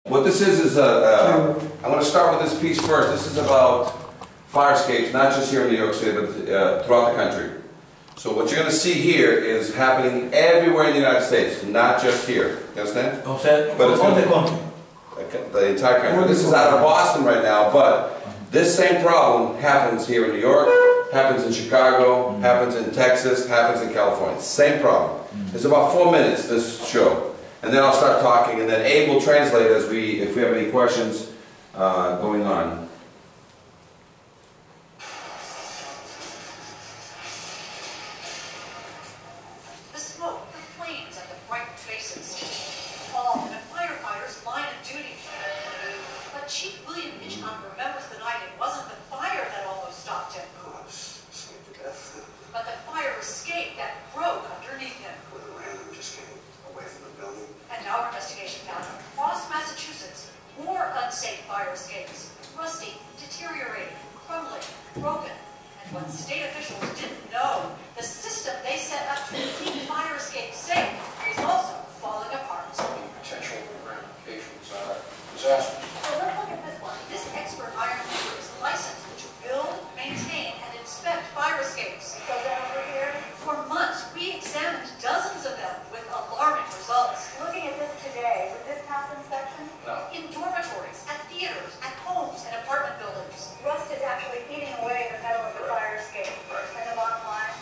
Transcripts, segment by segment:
What this is I'm going to start with this piece first. This is about fire escapes, not just here in New York City, but throughout the country. So what you're going to see here is happening everywhere in the United States, not just here. You understand? But it's on the country. The entire country. This is out of Boston right now, but this same problem happens here in New York, happens in Chicago, happens in Texas, happens in California. Same problem. It's about 4 minutes, this show. And then I'll start talking, and then Abe will translate if we have any questions going on. The smoke, the flames, and the frightened faces, all in a firefighter's line of duty. But Chief William Hitchcock remembers the night it wasn't the fire that almost stopped him, but the fire escape that broke underneath him. With a random just came away from the building. And our investigation found across Massachusetts more unsafe fire escapes, rusty, deteriorating, crumbling, broken. And what state officials didn't know, the system they set up to keep fire escapes safe is also falling apart. Potential ramifications are disastrous. So let's look at this one. This expert ironworker is licensed to build, maintain, and inspect fire escapes. So then over here, for months, we examined dozens of them with alarming results. Looking at this today, would this pass inspection? No. In dormitories, at theaters, at homes, and apartment buildings. Rust is actually eating away the metal of the fire escape. Right. And the bottom line?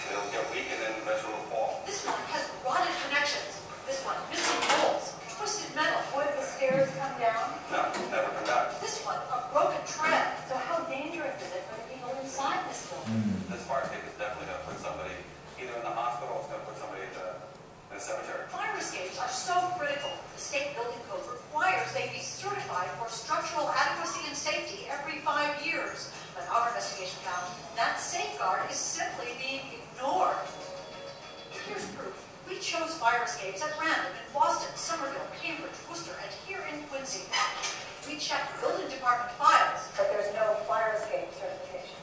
It'll get weak and then eventually will fall. This one has rotted connections. This one missing bolts, twisted metal. Would the stairs come down? No, never come back. This one, a broken tread. So how dangerous is it for the people inside this building? This fire escape is definitely going to put somebody either in the hospital or it's going to put somebody in the cemetery. Fire escapes are so critical. The state building code requires they be certified for structural adequacy and safety every 5 years. But our investigation found that safeguard is simply being ignored. Here's proof. We chose fire escapes at random in Boston, Somerville, Cambridge, Worcester, and here in Quincy. We checked building department files, but there's no fire escape certification.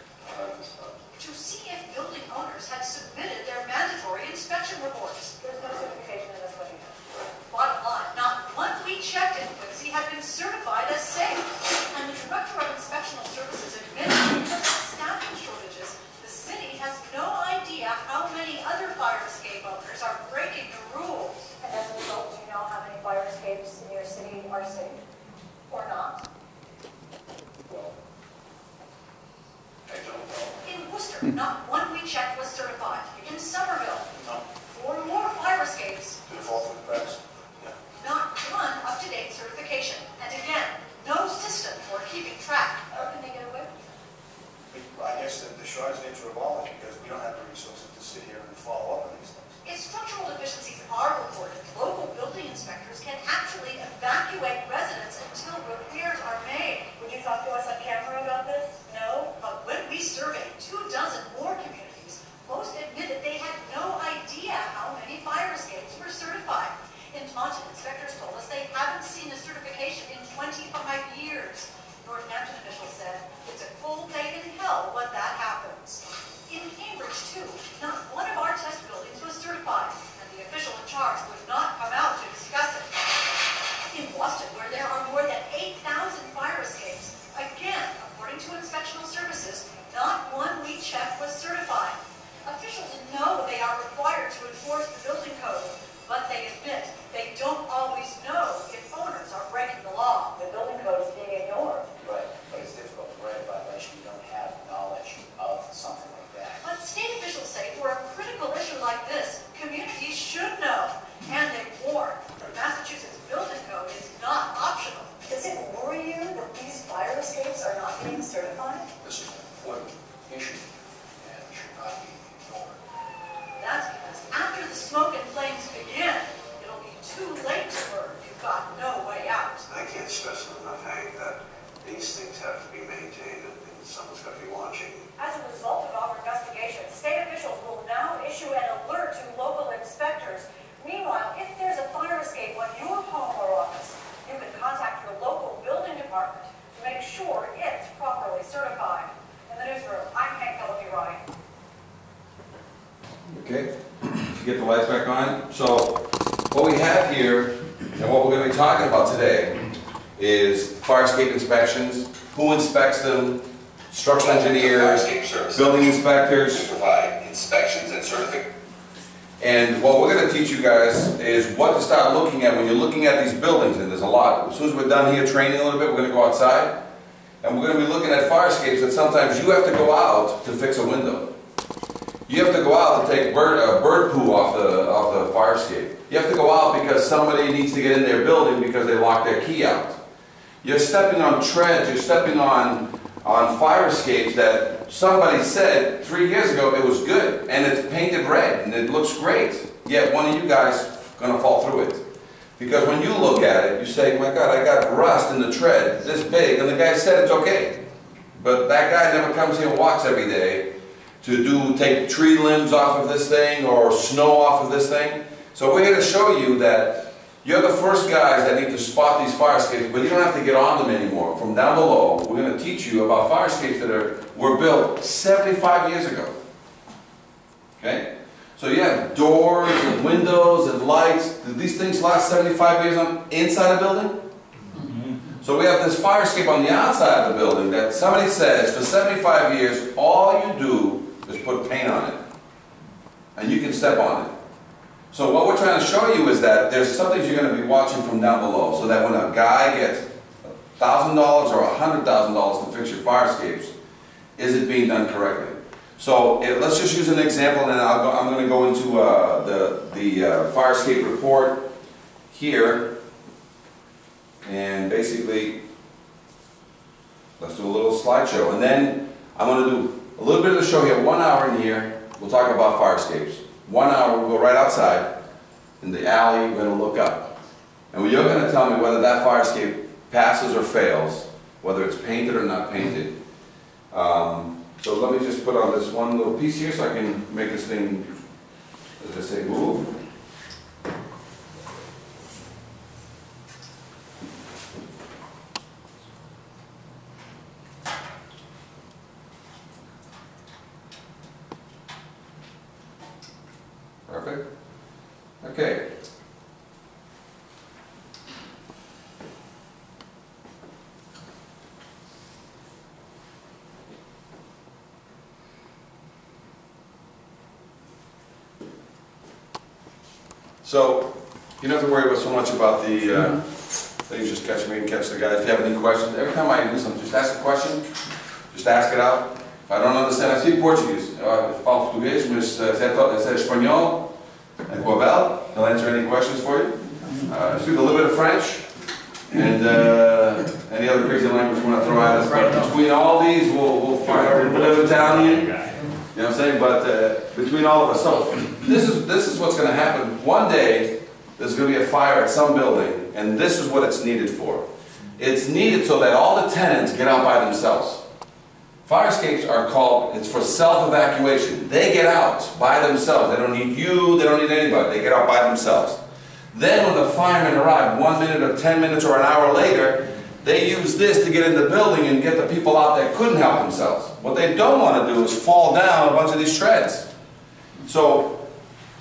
To see if building owners had submitted their mandatory inspection reports. There's no certification in this one either. Bottom line, not one we checked in Quincy had been certified as safe. And the Director of Inspectional Services admitted because of staffing shortages, the city has no idea how many other fire escape owners are breaking the rules. And as a result, do you know how many fire escapes in your city are safe? Or not? Well, I don't know. In Worcester, not one we checked was certified. In Somerville, No. 4 more fire escapes. Did it fall through the cracks? Yeah. Not one up-to-date certification. And again, no system for keeping track. How can they get away with it? I guess the short answer of all is because we don't have the resources to sit here and follow up on these things. If structural deficiencies are reported, local building inspectors can actually evacuate residents until repairs are made. Would you talk to us on camera about this? No. But when we surveyed 24 more communities, most admitted they had no idea how many fire escapes were certified. In Taunton, inspectors told us they haven't seen a certification in 25 years. Northampton officials said it's a cold day in hell when that happens. In Cambridge, too, not one of our test buildings was certified, and the official in charge would not come out to discuss it. In Boston, where there are more than 8,000 fire escapes, again, according to inspectional services, not one we checked was certified. Officials know they are required to enforce the building code, but they admit they don't always know if owners are breaking the law. The building code is being ignored. Right, but it's difficult to write a violation you don't have knowledge of something like that. But state officials say for a critical issue like this, communities should know. And they warn, the Massachusetts building code is not optional. Does it worry you that these fire escapes are not being certified? This is an important issue and should not be ignored. That's because after the smoke and flames begin, it'll be too late to burn. You've got no way out. I can't stress enough, Hank, that these things have to be maintained and someone's got to be watching. As a result of our investigation, state officials will now issue an alert to local inspectors. Meanwhile, if there's a fire escape on your home or office, you can contact your local building department to make sure it's properly certified. In the newsroom, I'm Hank Philippi Ryan. Okay, to get the lights back on. So what we have here and what we're going to be talking about today is fire escape inspections. Who inspects them? Structural engineers, building inspectors. Provide inspections and certifications. And what we're going to teach you guys is what to start looking at when you're looking at these buildings, and there's a lot. As soon as we're done here training a little bit, we're going to go outside, and we're going to be looking at fire escapes that sometimes you have to go out to fix a window. You have to go out to take bird poo off the fire escape. You have to go out because somebody needs to get in their building because they locked their key out. You're stepping on treads, you're stepping on fire escapes that somebody said 3 years ago it was good, and it's painted red, and it looks great. Yet one of you guys is going to fall through it. Because when you look at it, you say, my God, I got rust in the tread this big, and the guy said it's okay. But that guy never comes here and walks every day to take tree limbs off of this thing or snow off of this thing. So we're here to show you that you're the first guys that need to spot these fire escapes, but you don't have to get on them anymore. From down below, we're going to teach you about fire escapes that were built 75 years ago. Okay? So you have doors and windows and lights. Did these things last 75 years inside a building? So we have this fire escape on the outside of the building that somebody says for 75 years, all you do is put paint on it. And you can step on it. So what we're trying to show you is that there's some things you're going to be watching from down below, so that when a guy gets $1,000 or $100,000 to fix your fire escapes, is it being done correctly? So let's just use an example, and then I'm going to go into the fire escape report here, and basically let's do a little slideshow, and then I'm going to do a little bit of the show here, 1 hour in here. We'll talk about fire escapes. 1 hour, we'll go right outside in the alley, we're going to look up. And you're going to tell me whether that fire escape passes or fails, whether it's painted or not painted. So let me just put on this one little piece here so I can make this thing, as I say, move. Perfect. Okay. So, you don't have to worry so much about the things, just catch me and catch the guy. If you have any questions, every time I do something, just ask a question, just ask it out. If I don't understand, I speak Portuguese. Eu falo português, mas se é espanhol, é Guabel. He'll answer any questions for you. I speak a little bit of French, and any other crazy language you want to throw at us. But between all these, we'll find a bit of Italian. You know what I'm saying? But between all of us, so this is what's going to happen. One day, there's going to be a fire at some building, and this is what it's needed for. It's needed so that all the tenants get out by themselves. Fire escapes are called, it's for self-evacuation. They get out by themselves. They don't need you, they don't need anybody. They get out by themselves. Then when the firemen arrive 1 minute or 10 minutes or an hour later, they use this to get in the building and get the people out that couldn't help themselves. What they don't want to do is fall down a bunch of these treads. So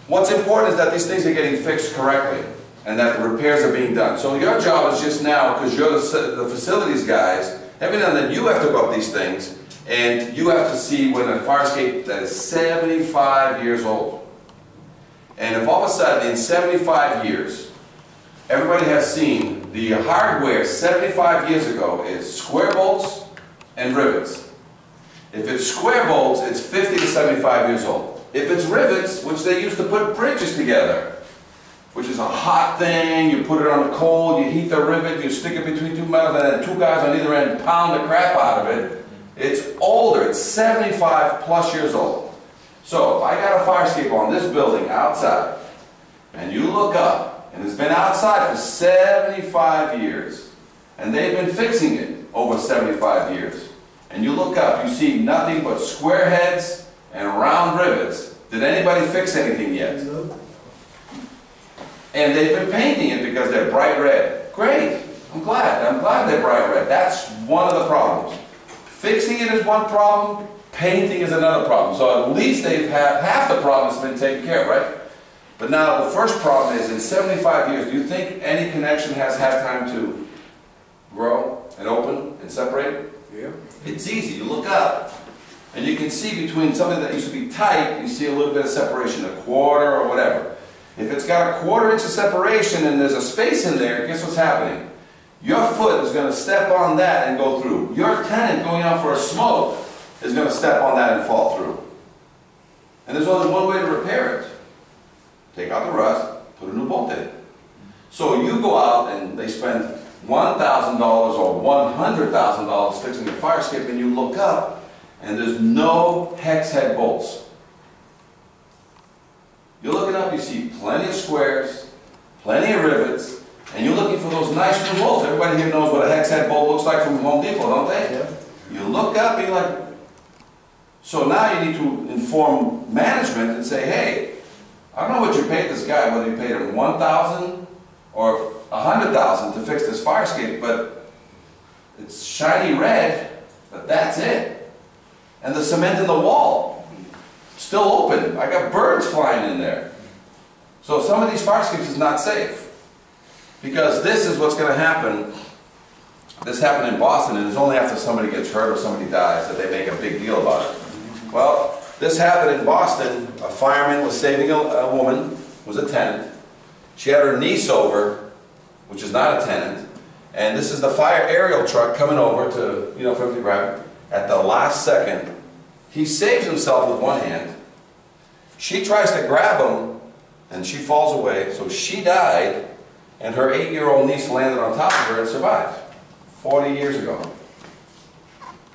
what's important is that these things are getting fixed correctly and that the repairs are being done. So your job is just now, because you're the facilities guys, every now and then you have to go up these things and you have to see when a fire escape that is 75 years old. And if all of a sudden in 75 years, everybody has seen the hardware 75 years ago is square bolts and rivets. If it's square bolts, it's 50 to 75 years old. If it's rivets, which they used to put bridges together, which is a hot thing, you put it on the cold, you heat the rivet, you stick it between two metals, and then two guys on either end pound the crap out of it. It's older, it's 75 plus years old. So if I got a fire escape on this building outside, and you look up, and it's been outside for 75 years, and they've been fixing it over 75 years, and you look up, you see nothing but square heads and round rivets. Did anybody fix anything yet? No. And they've been painting it because they're bright red. Great, I'm glad they're bright red. That's one of the problems. Fixing it is one problem, painting is another problem. So at least they've had half the problem has been taken care of, right? But now the first problem is, in 75 years, do you think any connection has had time to and separate? Yeah. It's easy, you look up, and you can see between something that used to be tight, you see a little bit of separation, a quarter or whatever. If it's got a 1/4 inch of separation and there's a space in there, guess what's happening? Your foot is going to step on that and go through. Your tenant going out for a smoke is going to step on that and fall through. And there's only one way to repair it. Take out the rust, put a new bolt in it. So you go out and they spend $1,000 or $100,000 fixing the fire escape, and you look up and there's no hex head bolts. You're looking up, you see plenty of squares, plenty of rivets, and you're looking for those nice new bolts. Everybody here knows what a hex head bolt looks like from Home Depot, don't they? Yeah. You look up and you're like, so now you need to inform management and say, hey, I don't know what you paid this guy, whether you paid him $1,000 or $100,000 to fix this fire escape, but it's shiny red, but that's it. And the cement in the wall, still open. I got birds flying in there. So some of these fire escapes is not safe. Because this is what's going to happen. This happened in Boston, and it's only after somebody gets hurt or somebody dies that they make a big deal about it. Well, this happened in Boston. A fireman was saving a woman, who was a tenant. She had her niece over, which is not a tenant, and this is the fire aerial truck coming over to, for him to grab it. At the last second, he saves himself with one hand. She tries to grab him, and she falls away, so she died, and her 8-year-old niece landed on top of her and survived 40 years ago.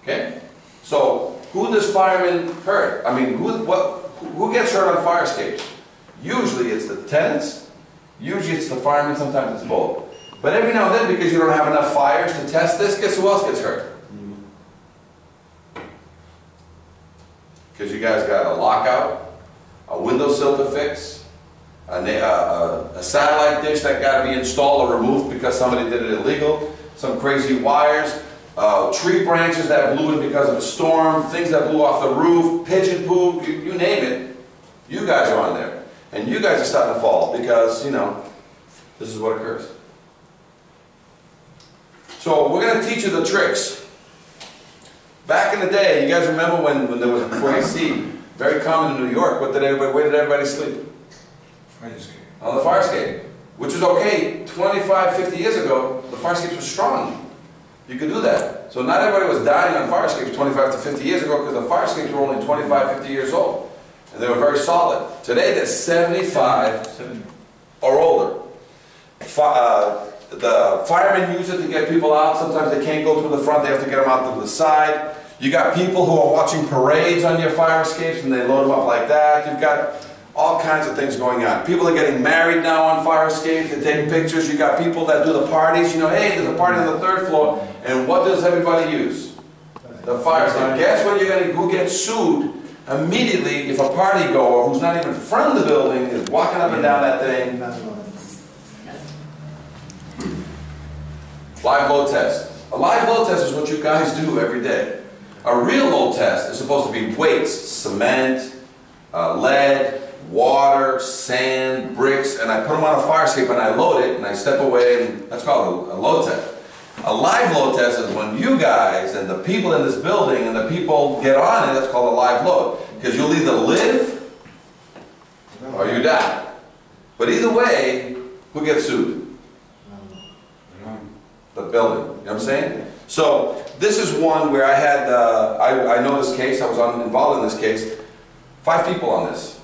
Okay? So, who does fireman hurt? I mean, who gets hurt on fire escapes? Usually it's the tenants, usually it's the firemen, sometimes it's both. But every now and then, because you don't have enough fires to test this, guess who else gets hurt? Because you guys got a lockout, a windowsill to fix, a satellite dish that got to be installed or removed because somebody did it illegal, some crazy wires, tree branches that blew in because of a storm, things that blew off the roof, pigeon poop, you name it, you guys are on there. And you guys are starting to fall because, this is what occurs. So we're going to teach you the tricks. Back in the day, you guys remember when there was before AC, very common in New York, where did everybody sleep? Fire escape. On the fire escape, which is okay. 25, 50 years ago, the fire escapes were strong. You could do that. So not everybody was dying on fire escapes 25 to 50 years ago because the fire escapes were only 25, 50 years old. And they were very solid. Today they're 75 or older. The firemen use it to get people out. Sometimes they can't go through the front, they have to get them out through the side. You got people who are watching parades on your fire escapes and they load them up like that. You've got all kinds of things going on. People are getting married now on fire escapes, they're taking pictures. You got people that do the parties, hey, there's a party on the 3rd floor, and what does everybody use? The fire escape. Guess what who gets sued immediately if a party goer who's not even from the building is walking up and down that thing? Live load test. A live load test is what you guys do every day. A real load test is supposed to be weights, cement, lead, water, sand, bricks, and I put them on a fire escape and I load it and I step away, and that's called a load test. A live load test is when you guys and the people in this building and the people get on it, that's called a live load. Because you'll either live or you die. But either way, who gets sued? The building. You know what I'm saying? So this is one where I had, I know this case, I was involved in this case. 5 people on this.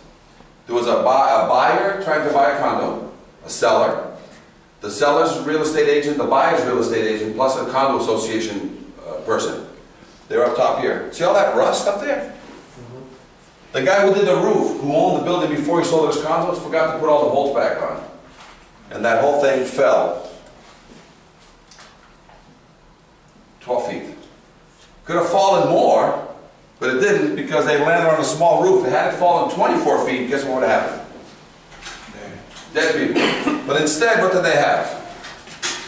There was a buyer trying to buy a condo, a seller. The seller's real estate agent, the buyer's real estate agent, plus a condo association person. They're up top here. See all that rust up there? The guy who did the roof, who owned the building before he sold his condos, forgot to put all the bolts back on. And that whole thing fell 12 feet. Could have fallen more, but it didn't because they landed on a small roof. If it had fallen 24 feet, guess what would have happened? Dead people. But instead, what did they have?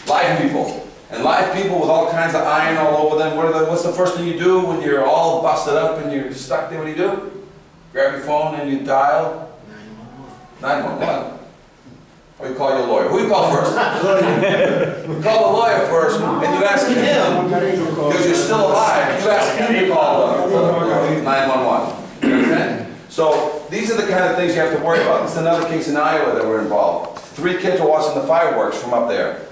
Live people. And live people with all kinds of iron all over them. What's the first thing you do when you're all busted up and you're stuck there? What do? Grab your phone and you dial 911. Or you call your lawyer. Who do you call first? You call the lawyer first and you ask him, because These are the kind of things you have to worry about. This is another case in Iowa that were involved. 3 kids were watching the fireworks from up there.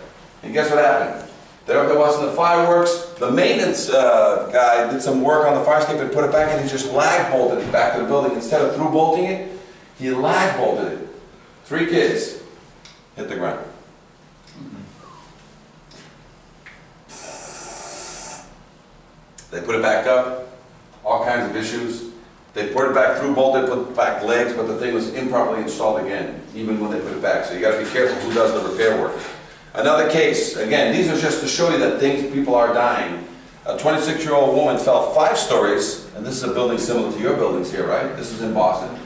And guess what happened? They're up there watching the fireworks. The maintenance guy did some work on the fire escape and put it back, and he just lag bolted it back to the building. Instead of through bolting it, he lag bolted it. 3 kids hit the ground. They put it back up, all kinds of issues. They put it back through bolted, put back legs, but the thing was improperly installed again, even when they put it back. So you got to be careful who does the repair work. Another case, again, these are just to show you that people are dying. A 26-year-old woman fell 5 stories, and this is a building similar to your buildings here, right? This is in Boston.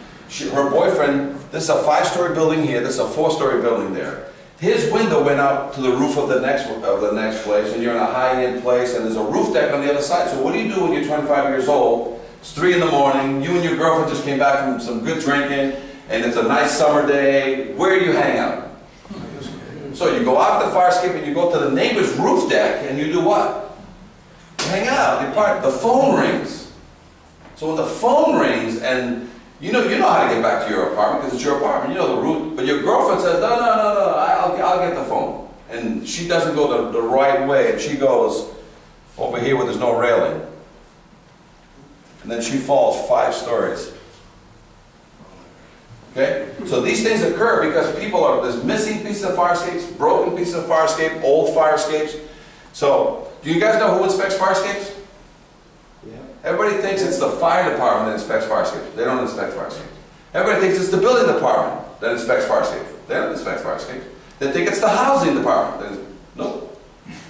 Her boyfriend, this is a 5-story building here, this is a 4-story building there. His window went out to the roof of the next place, and you're in a high-end place, and there's a roof deck on the other side. So what do you do when you're 25 years old? It's 3 in the morning, you and your girlfriend just came back from some good drinking, and it's a nice summer day. Where do you hang out? So you go out the fire escape and you go to the neighbor's roof deck, and you do what? You hang out. The phone rings. So when the phone rings, and you know how to get back to your apartment because it's your apartment. You know the route. But your girlfriend says, no, I'll get the phone. And she doesn't go the right way, and she goes over here where there's no railing. And then she falls 5 stories. Okay? So these things occur because there's missing pieces of fire escapes, broken pieces of fire escape, old fire escapes. So, do you guys know who inspects fire escapes? Yeah. Everybody thinks it's the fire department that inspects fire escapes. They don't inspect fire escapes. Everybody thinks it's the building department that inspects fire escapes. They don't inspect fire escapes. They think it's the housing department. No.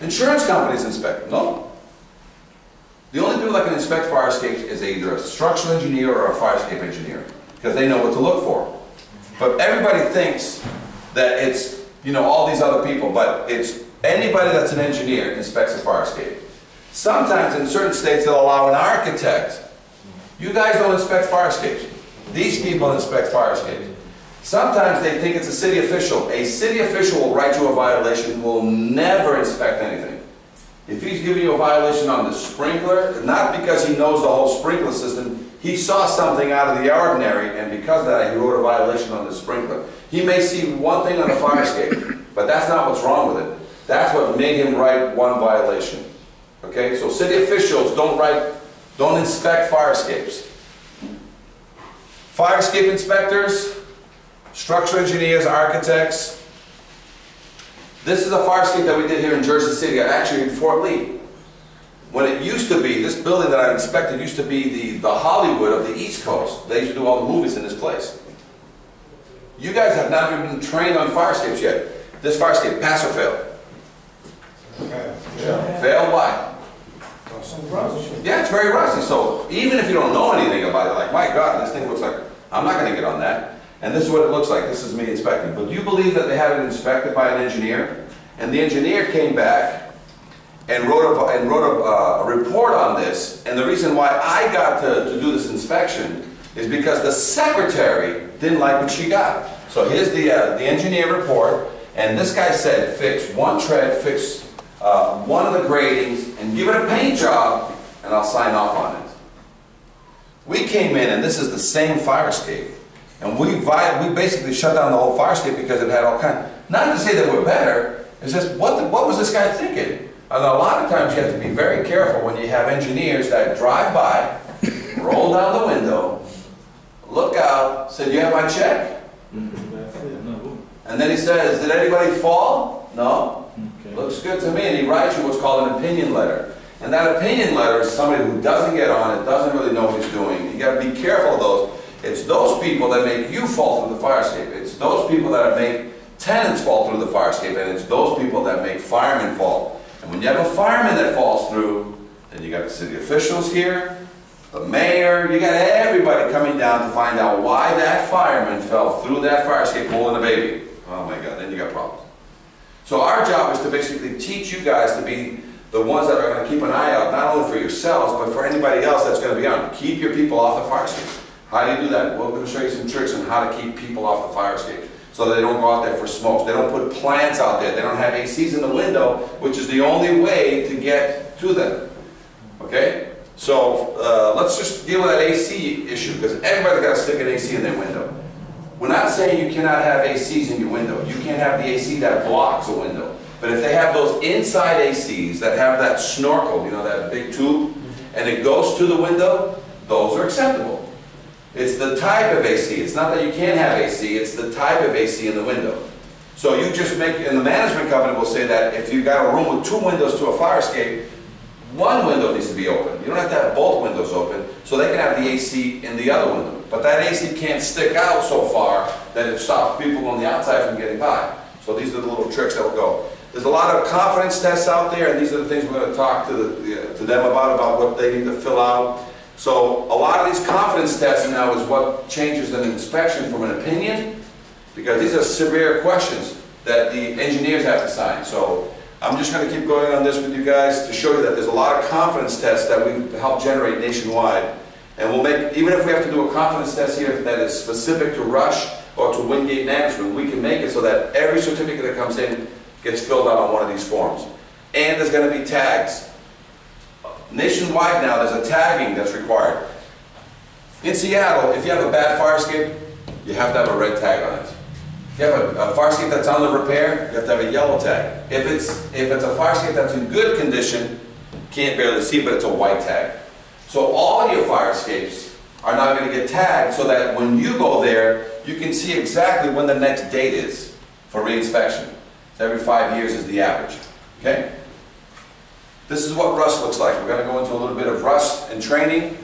Insurance companies inspect. No. The only people that can inspect fire escapes is either a structural engineer or a fire escape engineer, because they know what to look for. But everybody thinks that it's, all these other people, but it's anybody that's an engineer inspects a fire escape. Sometimes in certain states they'll allow an architect. You guys don't inspect fire escapes. These people inspect fire escapes. Sometimes they think it's a city official. A city official will write you a violation, will never inspect anything. If he's giving you a violation on the sprinkler, not because he knows the whole sprinkler system, he saw something out of the ordinary, and because of that, he wrote a violation on the sprinkler. He may see one thing on the fire escape, but that's not what's wrong with it. That's what made him write one violation. Okay, so city officials don't inspect fire escapes. Fire escape inspectors, structural engineers, architects. This is a fire escape that we did here in Jersey City, actually in Fort Lee. When it used to be, this building that I inspected used to be the Hollywood of the East Coast. They used to do all the movies in this place. You guys have not even been trained on fire escapes yet. This fire escape, pass or fail? Okay. Yeah. Fail, why? Yeah, it's very rusty. So even if you don't know anything about it, like, my God, this thing looks like, I'm not going to get on that. And this is what it looks like. This is me inspecting. But do you believe that they had it inspected by an engineer? And the engineer came back and wrote a report on this. And the reason why I got to do this inspection is because the secretary didn't like what she got. So here's the engineer report. And this guy said, fix one tread, fix one of the gratings, and give it a paint job, and I'll sign off on it. We came in, and this is the same fire escape. And we basically shut down the whole fire escape because it had all kinds. Not to say that we're better, it's just what was this guy thinking? And a lot of times you have to be very careful when you have engineers that drive by, roll down the window, look out, say, "Do you have my check?" And then he says, "Did anybody fall?" "No." Okay. "Looks good to me." And he writes you what's called an opinion letter. And that opinion letter is somebody who doesn't get on it, doesn't really know what he's doing. You got to be careful of those. It's those people that make you fall through the fire escape. It's those people that make tenants fall through the fire escape, and it's those people that make firemen fall. And when you have a fireman that falls through, then you got the city officials here, the mayor, you got everybody coming down to find out why that fireman fell through that fire escape holding a baby. Oh my God, then you got problems. So our job is to basically teach you guys to be the ones that are going to keep an eye out, not only for yourselves, but for anybody else that's going to be on. Keep your people off the fire escape. How do you do that? Well, we're going to show you some tricks on how to keep people off the fire escape so they don't go out there for smokes. They don't put plants out there. They don't have ACs in the window, which is the only way to get to them. Okay? So let's let's just deal with that AC issue, because everybody's got to stick an AC in their window. We're not saying you cannot have ACs in your window. You can't have the AC that blocks a window. But if they have those inside ACs that have that snorkel, you know, that big tube, and it goes to the window, those are acceptable. It's the type of AC. It's not that you can't have AC, it's the type of AC in the window. So you just make, and the management company will say that if you've got a room with 2 windows to a fire escape, 1 window needs to be open. You don't have to have both windows open, so they can have the AC in the other window. But that AC can't stick out so far that it stops people on the outside from getting by. So these are the little tricks that will go. There's a lot of confidence tests out there, and these are the things we're going to talk to them about what they need to fill out. So a lot of these confidence tests now is what changes an inspection from an opinion, because these are severe questions that the engineers have to sign. So I'm just going to keep going on this with you guys to show you that there's a lot of confidence tests that we've helped generate nationwide. And we'll make, even if we have to do a confidence test here that is specific to Rush or to Wingate Management, we can make it so that every certificate that comes in gets filled out on one of these forms. And there's going to be tags. Nationwide now, there's a tagging that's required. In Seattle, if you have a bad fire escape, you have to have a red tag on it. If you have a fire escape that's under repair, you have to have a yellow tag. If it's a fire escape that's in good condition, can't barely see, but it's a white tag. So all your fire escapes are now going to get tagged so that when you go there, you can see exactly when the next date is for re-inspection. So every 5 years is the average. Okay? This is what rust looks like. We're going to go into a little bit of rust and training.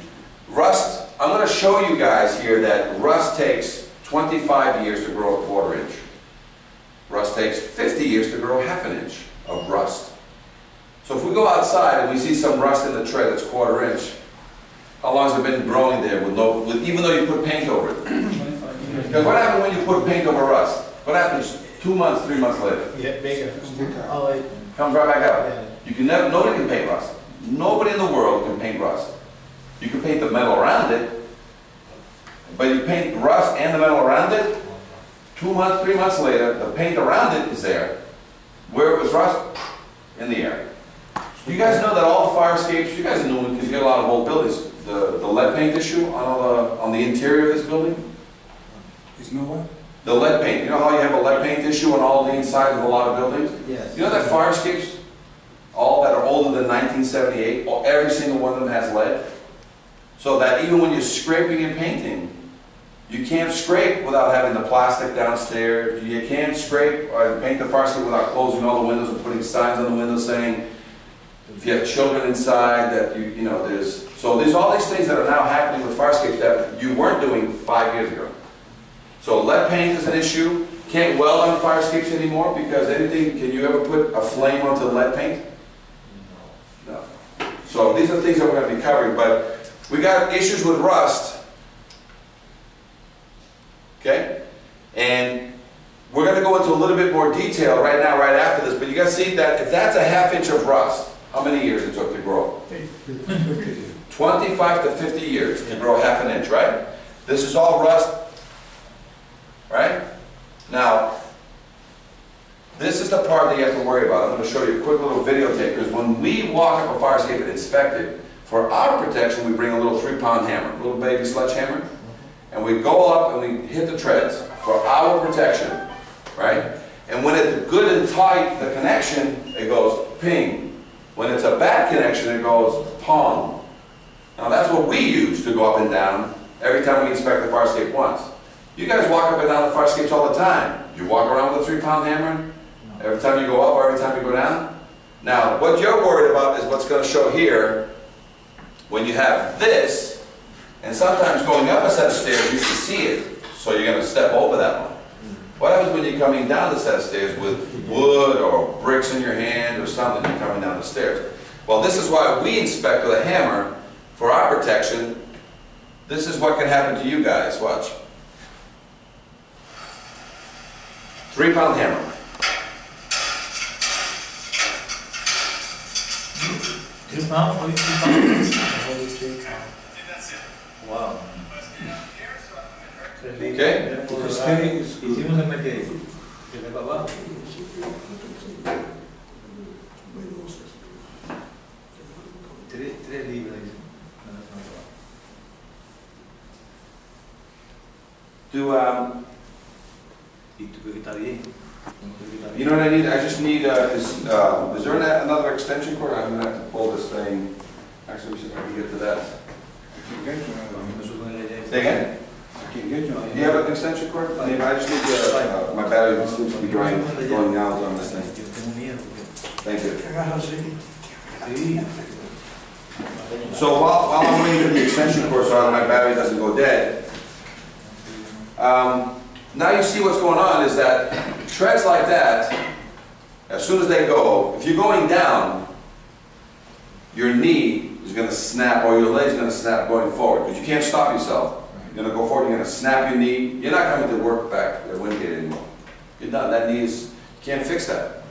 Rust, I'm going to show you guys here that rust takes 25 years to grow a 1/4 inch. Rust takes 50 years to grow 1/2 inch of rust. So if we go outside and we see some rust in the tread that's 1/4 inch, how long has it been growing there even though you put paint over it? Because what happens when you put paint over rust? What happens 2 months, 3 months later? Get bigger. Comes right back out. Yeah. You can never, nobody can paint rust. Nobody in the world can paint rust. You can paint the metal around it, but you paint rust and the metal around it, 2 months, 3 months later, the paint around it is there. Where it was rust, in the air. Do you guys know that all the fire escapes, you guys know because you get a lot of old buildings, the lead paint issue on the interior of this building? There's no what? The lead paint. You know how you have a lead paint issue on all the insides of a lot of buildings? Yes. You know that fire escapes, all that are older than 1978, every single one of them has lead? So that even when you're scraping and painting, you can't scrape without having the plastic downstairs. You can't scrape or paint the fire escape without closing all the windows and putting signs on the windows saying, if you have children inside, that you know, there's all these things that are now happening with fire escapes that you weren't doing 5 years ago. So lead paint is an issue. Can't weld on fire escapes anymore because can you ever put a flame onto lead paint? No. So these are things that we're going to be covering, but we got issues with rust. Okay? And we're going to go into a little bit more detail right now, right after this, but you guys see that if that's a 1/2 inch of rust, how many years it took to grow? 25 to 50 years to grow 1/2 inch, right? This is all rust, right? Now, this is the part that you have to worry about. I'm going to show you a quick little videotape, because when we walk up a fire escape and inspect it, for our protection, we bring a little 3-pound hammer, a little baby sledgehammer, and we go up and we hit the treads for our protection, right? And when it's good and tight, the connection, it goes ping. When it's a bad connection, it goes pong. Now that's what we use to go up and down every time we inspect the fire escape once. You guys walk up and down the fire escapes all the time. You walk around with a 3-pound hammer every time you go up or every time you go down. Now, what you're worried about is what's going to show here when you have this, and sometimes going up a set of stairs, you can see it, so you're going to step over that one. What happens when you're coming down the set of stairs with wood or bricks in your hand or something, you're coming down the stairs? Well, this is why we inspect with a hammer for our protection. This is what can happen to you guys. Watch. 3-pound hammer. Only 3 pounds? Wow. Okay? Hicimos el meteorito. ¿Tiene papá? 3 libras. ¿Y tú crees que está bien? ¿Cómo crees que está You bien? know what I need? I just need, is there another extension cord? I'm gonna have to pull this thing. Actually, we should probably get to that. I can get you A mí another. me suena la idea. Say again? I can get you Do you have an extension cord? I just need my battery seems to be going out on this thing. Yo tengo miedo. Porque... Thank you. Sí. So while I'm waiting for the extension cord so my battery doesn't go dead, now you see what's going on is that treads like that, as soon as they go, if you're going down, your knee is going to snap or your leg's going to snap going forward because you can't stop yourself. You're going to go forward, you're going to snap your knee. You're not coming to work back at Wingate anymore. You're done. That knee is, you can't fix that.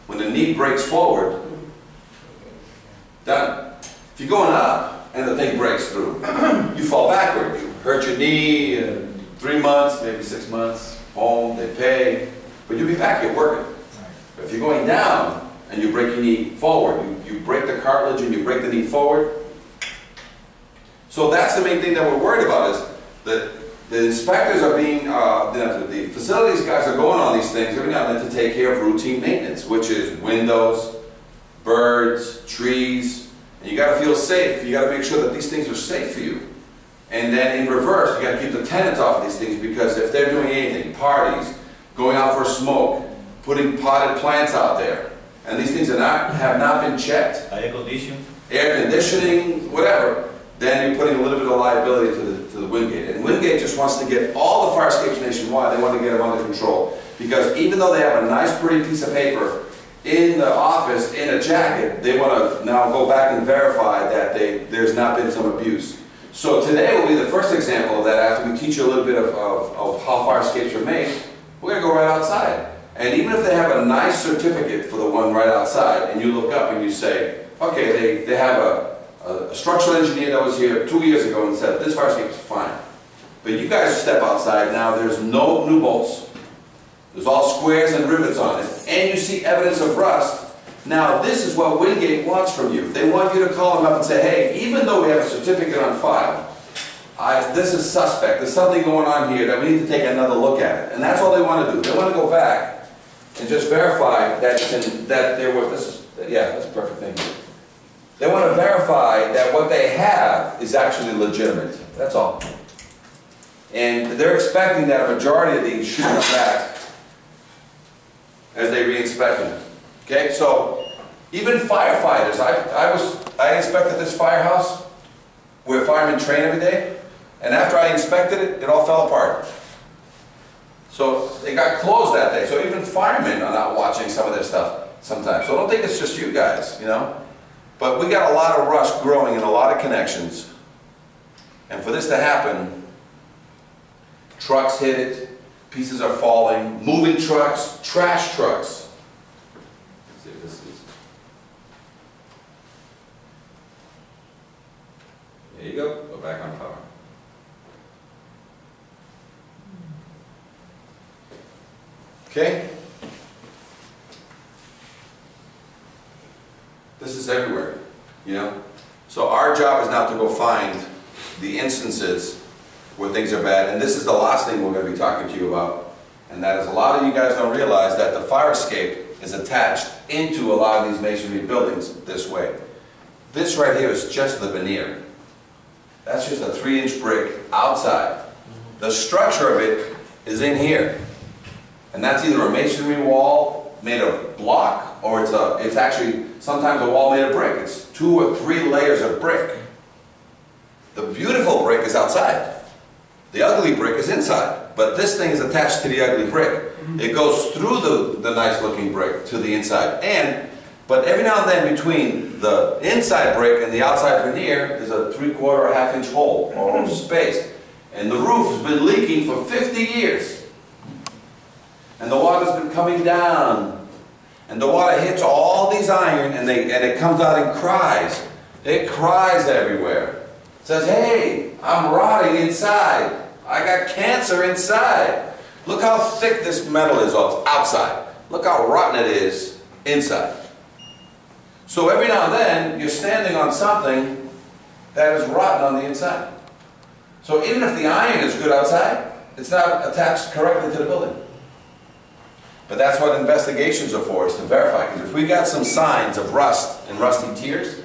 When the knee breaks forward, done. If you're going up and the thing breaks through, you fall backward. You hurt your knee in 3 months, maybe 6 months, boom, they pay, but you'll be back here working. But if you're going down and you break your knee forward, you break the cartilage and you break the knee forward. So that's the main thing that we're worried about is that the inspectors are being, the facilities guys are going on these things every now and then to take care of routine maintenance, which is windows, birds, trees, and you got to feel safe. You got to make sure that these things are safe for you. And then in reverse, you got to keep the tenants off of these things because if they're doing anything, parties, going out for a smoke, putting potted plants out there, and these things have not been checked, Air condition. air conditioning, whatever, then you're putting a little bit of liability to the Wingate. And Wingate just wants to get all the fire escapes nationwide, they want to get them under control. Because even though they have a nice pretty piece of paper in the office, in a jacket, they want to now go back and verify that there's not been some abuse. So today will be the first example of that after we teach you a little bit of how fire escapes are made. We're going to go right outside. And even if they have a nice certificate for the one right outside, and you look up and you say, okay, they have a structural engineer that was here 2 years ago and said, this fire escape is fine. But you guys step outside now, there's no new bolts. There's all squares and rivets on it. And you see evidence of rust. Now this is what Wingate wants from you. They want you to call them up and say, hey, even though we have a certificate on file, this is suspect. There's something going on here that we need to take another look at it. And that's all they want to do. They want to go back and just verify that that's a perfect thing. They want to verify that what they have is actually legitimate. That's all. And they're expecting that a majority of these should come back as they re-inspect them. Okay, so even firefighters, I inspected this firehouse where firemen train every day, and after I inspected it, it all fell apart. So they got closed that day. So even firemen are not watching some of their stuff sometimes. So I don't think it's just you guys, you know. But we got a lot of rust growing and a lot of connections. And for this to happen, trucks hit it, pieces are falling, moving trucks, trash trucks. Let's see if this is. There you go, go back on power. Okay? This is everywhere, you know? So our job is now to go find the instances where things are bad, and this is the last thing we're going to be talking to you about, and that is a lot of you guys don't realize that the fire escape is attached into a lot of these masonry buildings this way. This right here is just the veneer. That's just a 3-inch brick outside. The structure of it is in here. And that's either a masonry wall made of block, or it's actually sometimes a wall made of brick. It's 2 or 3 layers of brick. The beautiful brick is outside. The ugly brick is inside. But this thing is attached to the ugly brick. It goes through the nice looking brick to the inside. But every now and then between the inside brick and the outside veneer, there's a 3/4 or ½ inch hole or space. And the roof has been leaking for 50 years. And the water's been coming down. And the water hits all these iron and it comes out and cries. It cries everywhere. It says, hey, I'm rotting inside. I got cancer inside. Look how thick this metal is outside. Look how rotten it is inside. So every now and then, you're standing on something that is rotten on the inside. So even if the iron is good outside, it's not attached correctly to the building. But that's what investigations are for, is to verify. Because if we got some signs of rust and rusty tiers,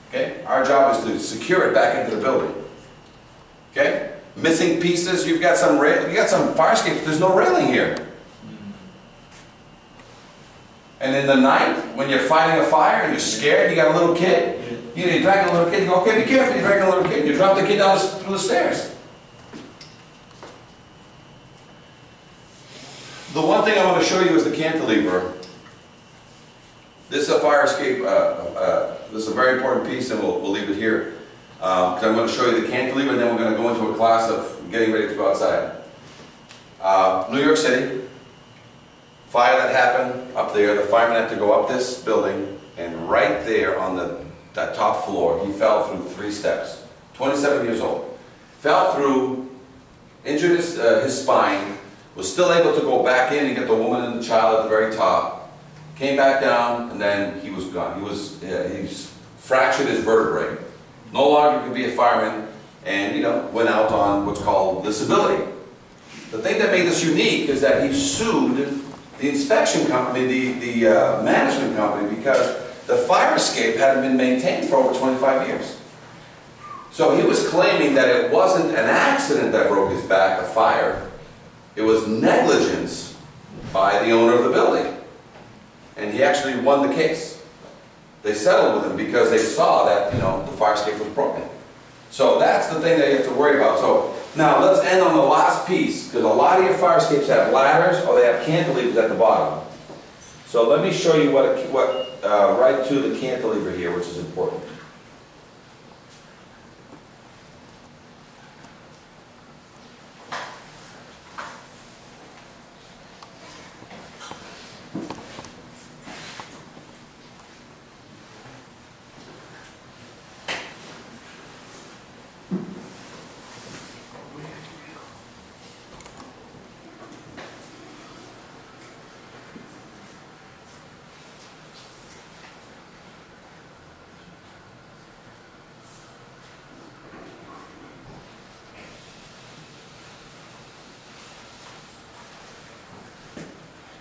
okay, our job is to secure it back into the building. Okay? Missing pieces, you've got some fire escapes, there's no railing here. And in the night, when you're fighting a fire and you're scared, you got a little kid, you're dragging a little kid, you go, okay, be careful, you're dragging a little kid, you drop the kid down through the stairs. The one thing I want to show you is the cantilever. This is a fire escape, this is a very important piece, and we'll leave it here. Because I'm going to show you the cantilever, and then we're going to go into a class of getting ready to go outside. New York City, fire that happened up there, the fireman had to go up this building, and right there on that top floor, he fell through 3 steps. 27 years old. Fell through, injured his spine, was still able to go back in and get the woman and the child at the very top, came back down, and then he was gone. He's fractured his vertebrae. No longer could be a fireman, and went out on what's called disability. The thing that made this unique is that he sued the inspection company, the management company, because the fire escape hadn't been maintained for over 25 years. So he was claiming that it wasn't an accident that broke his back, a fire. It was negligence by the owner of the building. And he actually won the case. They settled with him because they saw that, the fire escape was broken. So that's the thing that you have to worry about. So now let's end on the last piece, because a lot of your fire escapes have ladders or they have cantilevers at the bottom. So let me show you right to the cantilever here, which is important.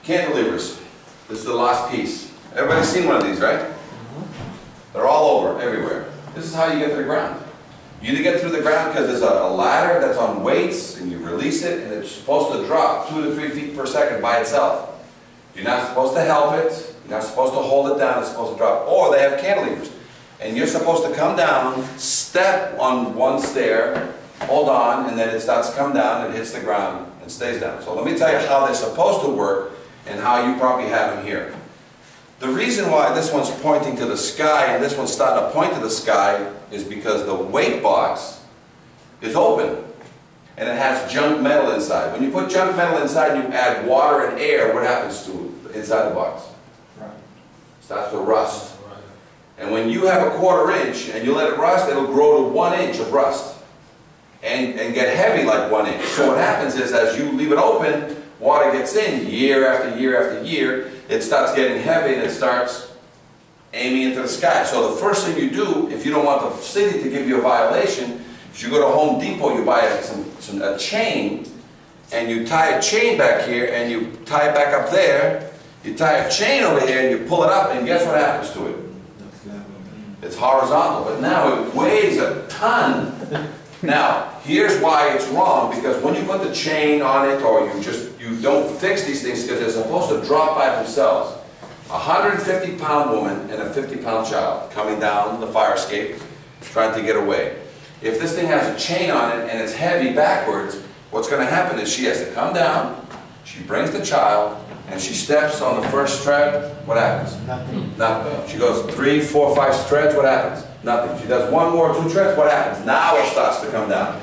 Cantilevers. This is the last piece. Everybody's seen one of these, right? They're all over, everywhere. This is how you get to the ground. You either get through the ground because there's a ladder that's on weights, and you release it, and it's supposed to drop 2 to 3 feet per second by itself. You're not supposed to help it. You're not supposed to hold it down. It's supposed to drop. Or they have cantilevers. And you're supposed to come down, step on one stair, hold on, and then it starts to come down, it hits the ground, and stays down. So let me tell you how they're supposed to work, and how you probably have them here. The reason why this one's pointing to the sky and this one's starting to point to the sky is because the weight box is open and it has junk metal inside. When you put junk metal inside and you add water and air, what happens to inside the box? It starts to rust. And when you have a 1/4 inch and you let it rust, it'll grow to 1 inch of rust and get heavy like 1 inch. So what happens is, as you leave it open, water gets in year after year after year, it starts getting heavy and it starts aiming into the sky. So the first thing you do, if you don't want the city to give you a violation, is you go to Home Depot, you buy a chain, and you tie a chain back here, and you tie it back up there, you tie a chain over here, and you pull it up, and guess what happens to it? It's horizontal, but now it weighs a ton. Now, here's why it's wrong, because when you put the chain on it, or you don't fix these things, because they're supposed to drop by themselves. A 150-pound woman and a 50-pound child coming down the fire escape, trying to get away. If this thing has a chain on it and it's heavy backwards, what's going to happen is she has to come down, she brings the child, and she steps on the first tread. What happens? Nothing. Nothing. She goes 3, 4, 5 treads. What happens? Nothing. She does 1 more, 2 treads. What happens? Now it starts to come down.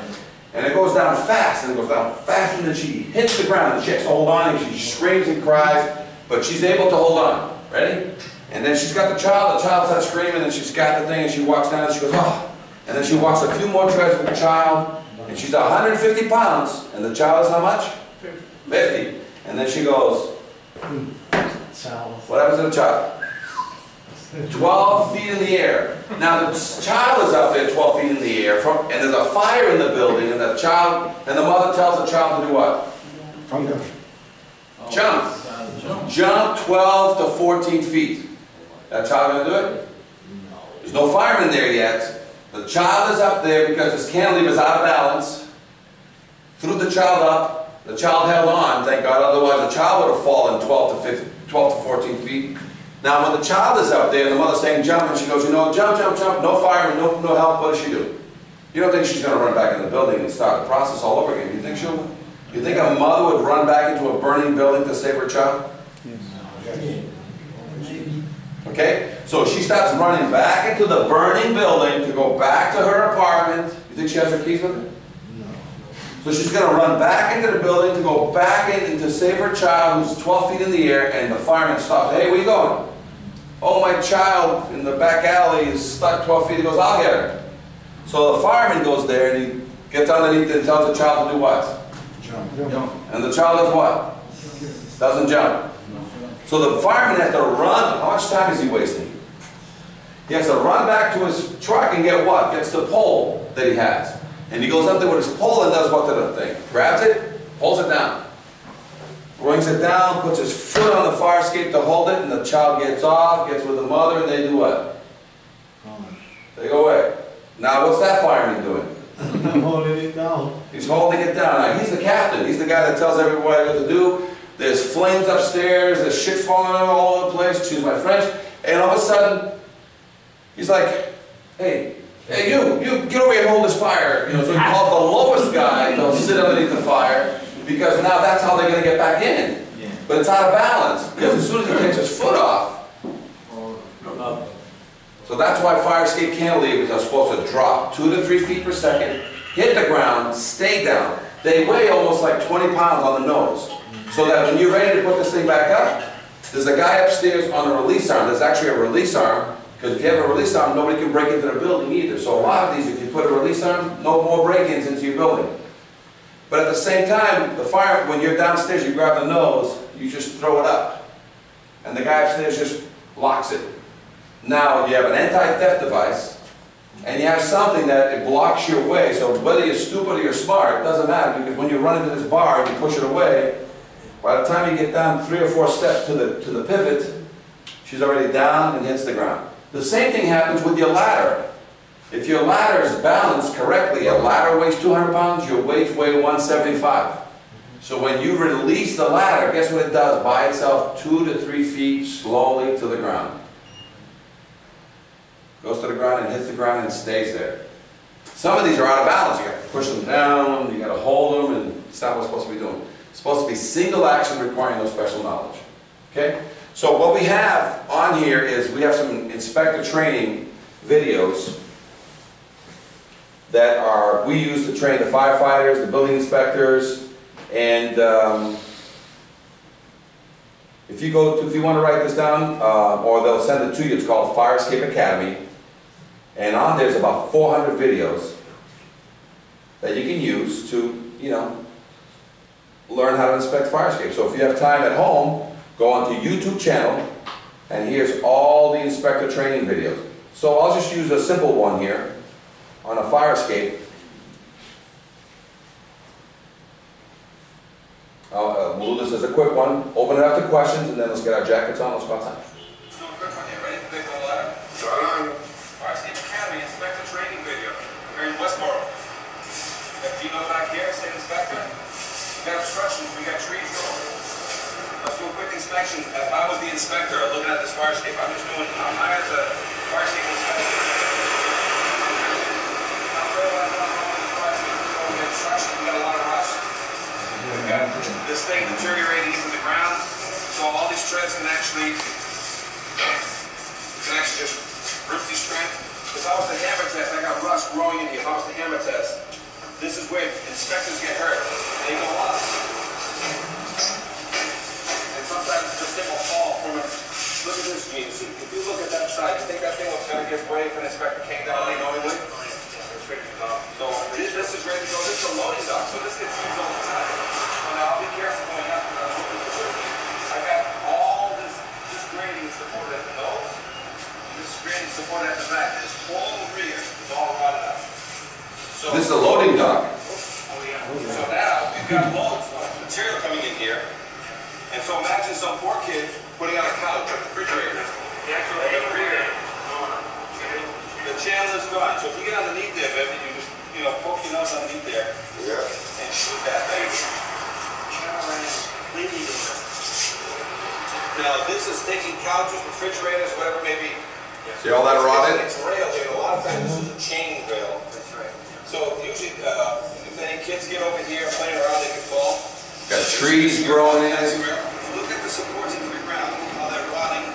And it goes down fast, and it goes down faster, and then she hits the ground, and she has to hold on, and she screams and cries, but she's able to hold on. Ready? And then she's got the child starts screaming, and she's got the thing, and she walks down, and she goes, oh. And then she walks a few more treads with the child, and she's 150 pounds, and the child is how much? 50. And then she goes, what happens to the child? 12 feet in the air. Now the child is up there 12 feet in the air, and there's a fire in the building, and the mother tells the child to do what? Jump. Jump 12 to 14 feet. That child gonna do it? There's no fireman there yet. The child is up there because this cantilever is out of balance. Threw the child up. The child held on, thank God, otherwise the child would have fallen 12 to 14 feet. Now when the child is up there and the mother's saying jump, and she goes, you know, jump, jump, jump, no fireman, no help, what does she do? You don't think she's going to run back in the building and start the process all over again? You think you think a mother would run back into a burning building to save her child? Okay? So she starts running back into the burning building to go back to her apartment. You think she has her keys with her? So she's going to run back into the building to go back in and to save her child who's 12 feet in the air, and the fireman stops. Hey, where you going? Oh, my child in the back alley is stuck 12 feet. He goes, I'll get her. So the fireman goes there and he gets underneath and tells the child to do what? Jump. And the child does what? Doesn't jump. So the fireman has to run. How much time is he wasting? He has to run back to his truck and get what? Gets the pole that he has. And he goes up there with his pole and does what to the thing? Grabs it, pulls it down. Brings it down, puts his foot on the fire escape to hold it, and the child gets off, gets with the mother, and they do what? They go away. Now what's that fireman doing? Holding it down. He's holding it down. Now he's the captain. He's the guy that tells everybody what to do. There's flames upstairs, there's shit falling all over the place, excuse my French, and all of a sudden, he's like, hey, you get over here and hold this fire. You know, so he calls the lowest guy to sit underneath the fire, because now that's how they're going to get back in. Yeah. But it's out of balance, because as soon as he takes his foot off, so that's why fire escape cantilevers are supposed to drop 2 to 3 feet per second, hit the ground, stay down. They weigh almost like 20 pounds on the nose. So that when you're ready to put this thing back up, there's a guy upstairs on a release arm. There's actually a release arm, because if you have a release arm, nobody can break into the building either. So a lot of these, if you put a release arm, no more break-ins into your building. But at the same time, the fire, when you're downstairs, you grab the nose, you just throw it up. And the guy upstairs just locks it. Now you have an anti-theft device, and you have something that it blocks your way. So whether you're stupid or you're smart, it doesn't matter, because when you run into this bar and you push it away, by the time you get down 3 or 4 steps to the pivot, she's already down and hits the ground. The same thing happens with your ladder. If your ladder is balanced correctly, a ladder weighs 200 pounds, your weights weigh 175. So when you release the ladder, guess what it does? By itself, 2 to 3 feet slowly to the ground. Goes to the ground and hits the ground and stays there. Some of these are out of balance. You got to push them down, you got to hold them, and it's not what it's supposed to be doing. It's supposed to be single action requiring no special knowledge. Okay? So what we have on here is we have some inspector training videos that we use to train the firefighters, the building inspectors, and if you want to write this down, or they'll send it to you, it's called Fire Escape Academy, and on there's about 400 videos that you can use to, you know, learn how to inspect fire escape. So if you have time at home, go onto YouTube channel, and here's all the inspector training videos. So I'll just use a simple one here on a fire escape. We'll do this as a quick one. Open it up to questions, and then let's get our jackets on. Let's go outside. Let's do a quick one here. Ready? Big old ladder. Fire Escape Academy Inspector Training video. Here in Westboro. We got Gino back here, State Inspector. We got obstructions, we got trees growing. Let's do a quick inspection. If I was the inspector looking at this fire escape, I'm hired as a fire escape inspector. I'm realizing I'm on this fire escape. So we got obstruction, we got a lot of rust. We got this thing deteriorating into the ground. So all these treads can actually just rip these treads. If I was to hammer test, I got rust growing in here. If I was to hammer test, this is where inspectors get hurt. They go up. And sometimes it's just simple fall from it. Look at this, Gene. See, if you look at that side, you think that thing was going to give way if an inspector came down unknowingly? So this is ready to go. This is a loading dock, so this gets used all the time. So now I'll be careful going up. I got all this grading supported at the nose. one at the back. This whole rear is all rotted out. So This is a loading dock. So now we've got loads of material coming in here. And so imagine some poor kid putting on a couch or a refrigerator. The actual rear, the channel is gone. So if you get underneath there, baby, you just, poke your nose underneath there and shoot that thing. Channel is completely different. Now this is taking couches, refrigerators, whatever it may be. See all that rotted? It's rail here. A lot of times this is a chain rail. So usually, if any kids get over here playing around, they can fall. Got trees growing in it. Look at the supports into the ground, how they're rotting,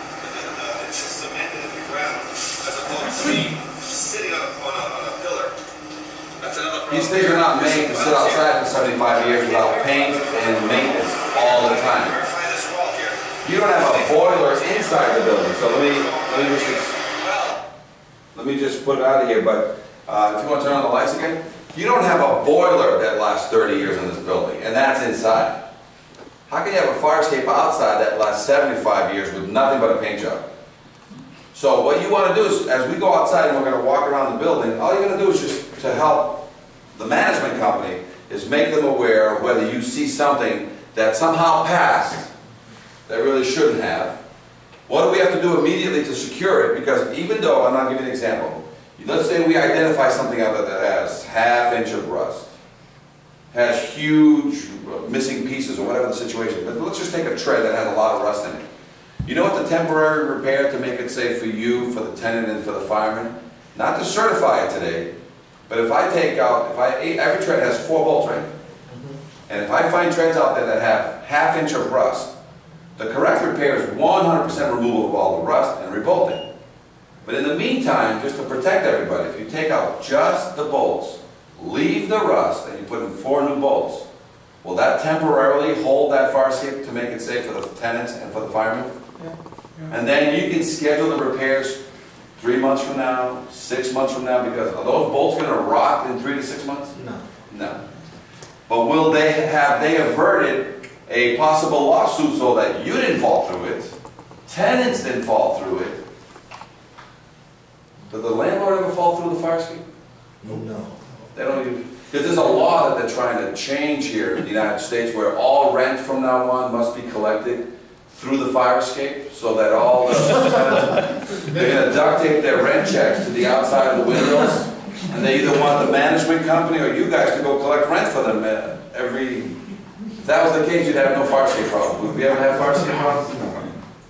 it's just cemented into the ground, as opposed to me sitting on a pillar. That's another problem. These things are not made to sit outside for 75 years without paint and maintenance all the time. Verify this wall here. You don't have a boiler inside the building, so let me just put it out of here, but if you want to turn on the lights again, you don't have a boiler that lasts 30 years in this building, and that's inside. How can you have a fire escape outside that lasts 75 years with nothing but a paint job? So what you want to do is, as we go outside and we're going to walk around the building, all you're going to do is just to help the management company is make them aware of whether you see something that somehow passed that really shouldn't have. What do we have to do immediately to secure it? Because even though, and I'll give you an example, let's say we identify something out there that has ½ inch of rust, has huge missing pieces or whatever the situation, but let's just take a tray that has a lot of rust in it. You know what the temporary repair to make it safe for you, for the tenant, and for the fireman? Not to certify it today, but if I take out, every tread has 4 bolts, right? And if I find treads out there that have ½ inch of rust, the correct repair is 100% removal of all the rust and rebolting. But in the meantime, just to protect everybody, if you take out just the bolts, leave the rust, and you put in 4 new bolts, will that temporarily hold that fire escape to make it safe for the tenants and for the firemen? Yeah. And then you can schedule the repairs 3 months from now, 6 months from now, because are those bolts going to rot in 3 to 6 months? No. No. But will they averted a possible lawsuit so that you didn't fall through it, tenants didn't fall through it? Did the landlord ever fall through the fire escape? No. They don't even, because there's a law that they're trying to change here in the United States where all rent from now on must be collected through the fire escape, so that all the tenants, they're going to duct tape their rent checks to the outside of the windows, and they either want the management company or you guys to go collect rent for them if that was the case, you'd have no fire escape problems. Would we ever have fire escape problems?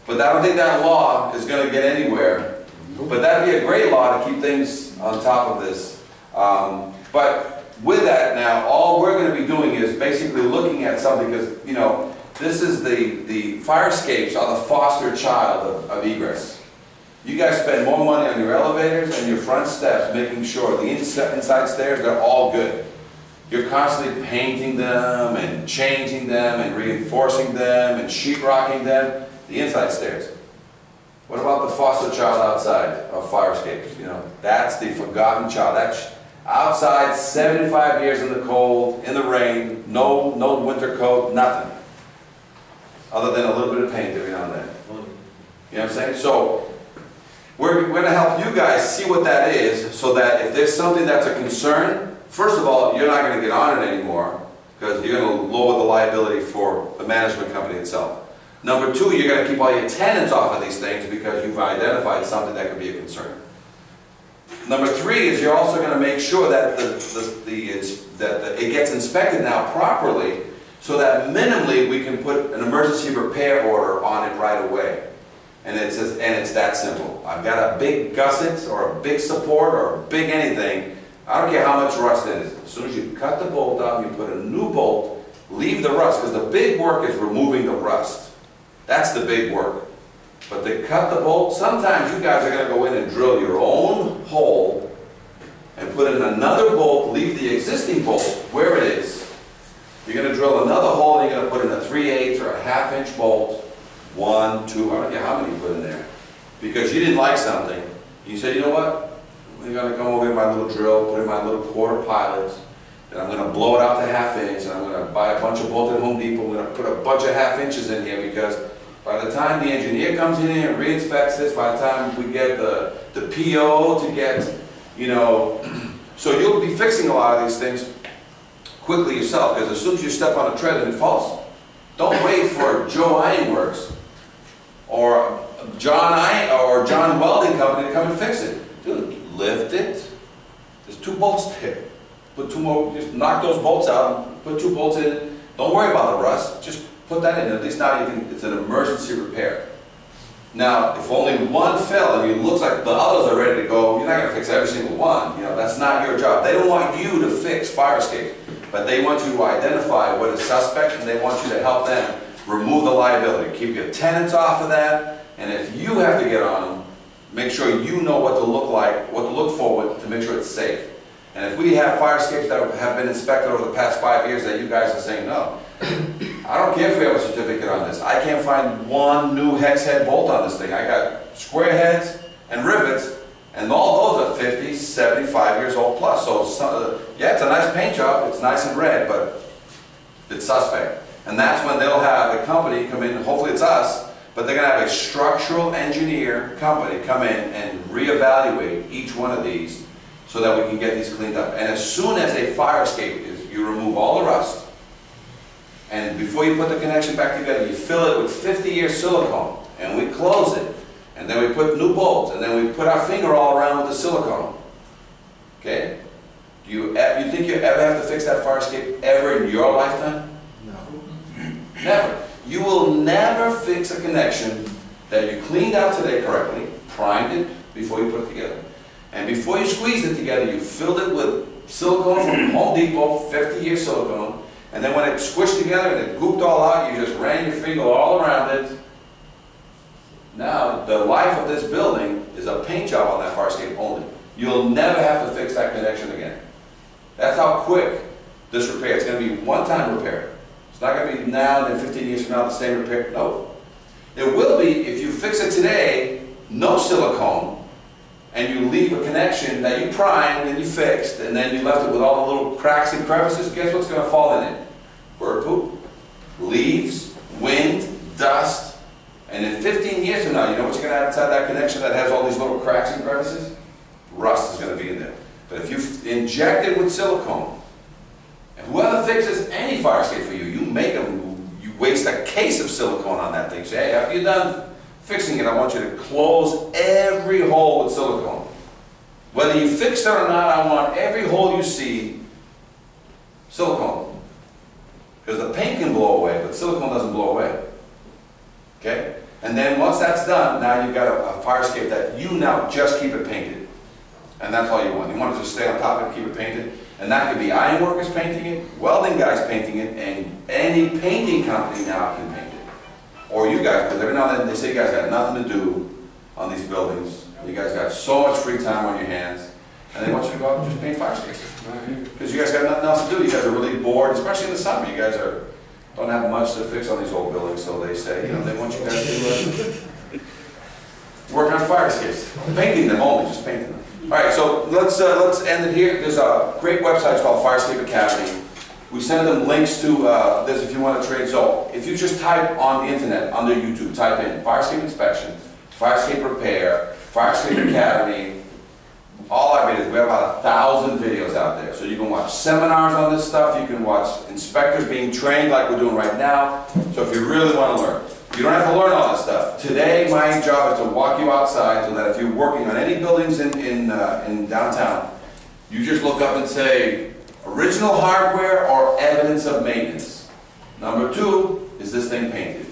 But I don't think that law is going to get anywhere. But that'd be a great law to keep things on top of this. But with that now, all we're going to be doing is basically looking at something, because, this is the fire escapes are the foster child of egress. You guys spend more money on your elevators and your front steps, making sure the inside stairs, they're all good. You're constantly painting them and changing them and reinforcing them and sheetrocking them, the inside stairs. What about the foster child outside of fire escapes? That's the forgotten child. That's outside, 75 years in the cold, in the rain, no winter coat, nothing. Other than a little bit of paint every now and then. You know what I'm saying? So, we're going to help you guys see what that is, so that if there's something that's a concern, first of all, you're not going to get on it anymore, because you're going to lower the liability for the management company itself. Number 2, you're going to keep all your tenants off of these things because you've identified something that could be a concern. Number 3 is you're also going to make sure that it gets inspected now properly, so that minimally we can put an emergency repair order on it right away. And it's that simple. I've got a big gusset or a big support or a big anything. I don't care how much rust it is. As soon as you cut the bolt out, you put a new bolt, leave the rust, because the big work is removing the rust. That's the big work. But to cut the bolt, sometimes you guys are going to go in and drill your own hole and put in another bolt, leave the existing bolt where it is. You're going to drill another hole and you're going to put in a 3/8 or a ½ inch bolt. 1, 2, I don't care how many you put in there. Because you didn't like something. You said, you know what? I'm going to come over in my little drill, put in my little quarter pilot, and I'm going to blow it out to ½ inch, and I'm going to buy a bunch of bolts at Home Depot. I'm going to put a bunch of ½ inches in here, because by the time the engineer comes in here and re-inspects this, by the time we get the the PO to get, you know, so you'll be fixing a lot of these things quickly yourself, because as soon as you step on a tread and it falls, don't wait for Joe Ironworks or John Welding Company to come and fix it. Dude, lift it. There's 2 bolts there. Put 2 more, just knock those bolts out, put 2 bolts in. Don't worry about the rust, just put that in. At least now you can, it's an emergency repair. Now, if only one fell and it looks like the others are ready to go, you're not going to fix every single one. You know, that's not your job. They don't want you to fix fire escapes, but they want you to identify what is suspect, and they want you to help them remove the liability. Keep your tenants off of that, and if you have to get on them, make sure you know what to look like, what to look for to make sure it's safe. And if we have fire escapes that have been inspected over the past 5 years that you guys are saying no, I don't care if we have a certificate on this. I can't find one new hex head bolt on this thing. I got square heads and rivets, and all those are 50, 75 years old plus. So yeah, it's a nice paint job. It's nice and red, but it's suspect. And that's when they'll have a company come in, hopefully it's us, but they're going to have a structural engineer company come in and reevaluate each one of these so that we can get these cleaned up. And as soon as a fire escape is, you remove all the rust, and before you put the connection back together, you fill it with 50-year silicone, and we close it, and then we put new bolts, and then we put our finger all around with the silicone. Okay? Do you think you ever have to fix that fire escape ever in your lifetime? No. Never. You will never fix a connection that you cleaned out today correctly, primed it before you put it together. And before you squeeze it together, you filled it with silicone from Home Depot, 50-year silicone, and then when it squished together and it gooped all out, you just ran your finger all around it. Now, the life of this building is a paint job on that fire escape only. You'll never have to fix that connection again. That's how quick this repair. It's going to be one-time repair. It's not going to be now and then 15 years from now the same repair. No. It will be if you fix it today, no silicone, and you leave a connection that you primed and you fixed, and then you left it with all the little cracks and crevices. Guess what's going to fall in it? Bird poop, leaves, wind, dust. And in 15 years from now, you know what you're going to have inside that connection that has all these little cracks and crevices? Rust is going to be in there. But if you inject it with silicone, and whoever fixes any fire escape for you, you waste a case of silicone on that thing. Say, hey, after you're done fixing it, I want you to close every hole with silicone. Whether you fix it or not, I want every hole you see silicone. Because the paint can blow away, but silicone doesn't blow away. Okay? And then once that's done, now you've got a fire escape that you now just keep it painted. And that's all you want. You want to just stay on top of it, keep it painted. And that could be ironworkers painting it, welding guys painting it, and any painting company now can paint it. Or you guys, because every now and then they say you guys got nothing to do on these buildings. You guys got so much free time on your hands, and they want you to go out and just paint fire escapes. Because you guys got nothing else to do. You guys are really bored, especially in the summer. You guys don't have much to fix on these old buildings, so they say, you know, they want you guys to work on fire escapes. Painting them only, just painting them. All right, so let's end it here. There's a great website, it's called Fire Escape Academy. We send them links to this if you want to trade. So if you just type on the internet, under YouTube, type in Fire Escape Inspection, Fire Escape Repair, Fire Escape Academy, all our videos. We have about 1,000 videos out there. So you can watch seminars on this stuff. You can watch inspectors being trained like we're doing right now. So if you really want to learn, you don't have to learn all this stuff. Today, my job is to walk you outside so that if you're working on any buildings in downtown, you just look up and say, original hardware or evidence of maintenance. Number 2, is this thing painted?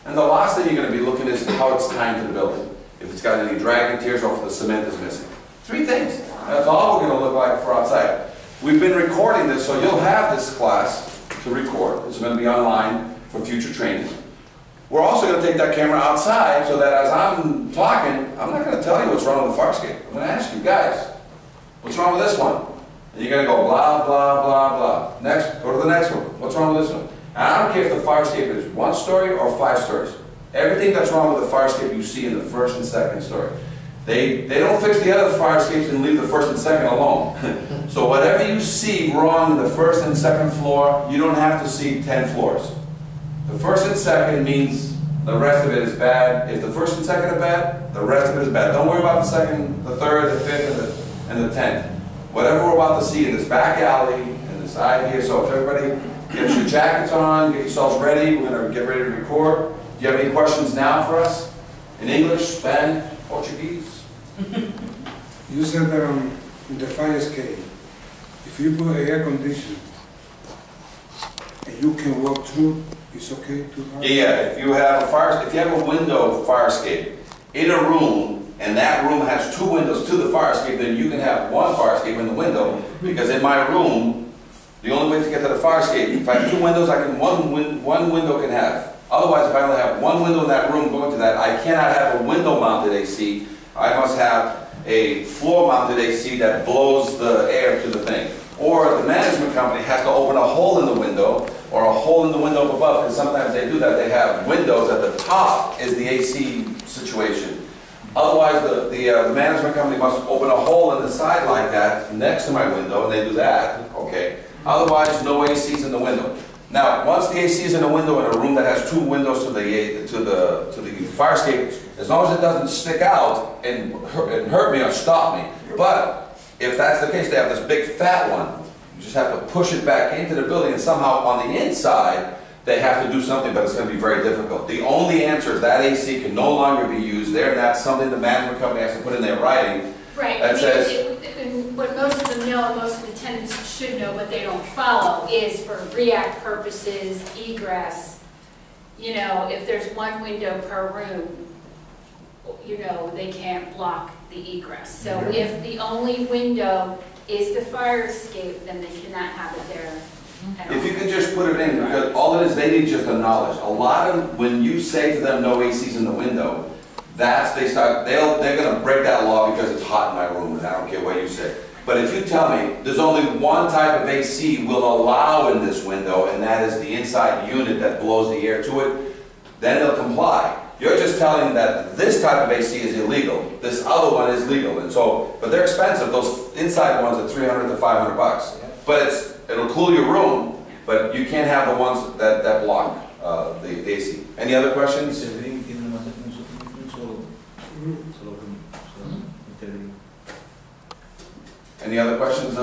And the last thing you're going to be looking is how it's timed to the building. If it's got any drag and tears or if the cement is missing. 3 things. That's all we're going to look like for outside. We've been recording this, so you'll have this class to record. It's going to be online for future training. We're also going to take that camera outside so that as I'm talking, I'm not going to tell you what's wrong with the fire escape. I'm going to ask you guys, what's wrong with this one? And you're going to go blah, blah, blah, blah. Next, go to the next one. What's wrong with this one? And I don't care if the fire escape is 1 story or 5 stories. Everything that's wrong with the fire escape you see in the 1st and 2nd story. They don't fix the other fire escapes and leave the 1st and 2nd alone. So whatever you see wrong in the 1st and 2nd floor, you don't have to see 10 floors. The 1st and 2nd means the rest of it is bad. If the first and second are bad, the rest of it is bad. Don't worry about the second, the third, the fifth, and the 10th. Whatever we're about to see in this back alley, in the side here, so if everybody gets your jackets on, get yourselves ready, we're gonna get ready to record. Do you have any questions now for us? In English, Spanish, Portuguese? You said that in the fire escape, if you put air conditioning and you can walk through, it's okay to have? Yeah, if you have a window fire escape in a room, and that room has 2 windows to the fire escape, then you can have one fire escape in the window, because in my room, the only way to get to the fire escape, if I have 2 windows, one window can have. Otherwise, if I only have 1 window in that room going to that, I cannot have a window-mounted AC. I must have a floor-mounted AC that blows the air to the thing. Or the management company has to open a hole in the window, or a hole in the window up above, because sometimes they do that. They have windows at the top is the AC situation. Otherwise, the management company must open a hole in the side like that next to my window, and they do that, okay? Otherwise, no ACs in the window. Now, once the AC is in a window in a room that has 2 windows to the fire escape, as long as it doesn't stick out and hurt me or stop me. But if that's the case, they have this big fat one. You just have to push it back into the building, and somehow on the inside, they have to do something, but it's going to be very difficult. The only answer is that AC can no longer be used there, and that's something the management company has to put in their writing. Right. That says, what most of them know, most of the tenants should know, but they don't follow, is for REACT purposes, egress. You know, if there's 1 window per room, you know, they can't block the egress. So if the only window is the fire escape, then they cannot have it there. if you could just put it in, because all it is, they need just the knowledge. A lot of, when you say to them no ACs in the window, they're going to break that law because it's hot in my room, and I don't care what you say. But if you tell me there's only 1 type of AC we'll allow in this window, and that is the inside unit that blows the air to it, then they'll comply. You're just telling them that this type of AC is illegal, this other one is legal, and so, but they're expensive. Those inside ones are $300 to $500. But it'll cool your room, but you can't have the ones that block the AC. Any other questions? Any other questions?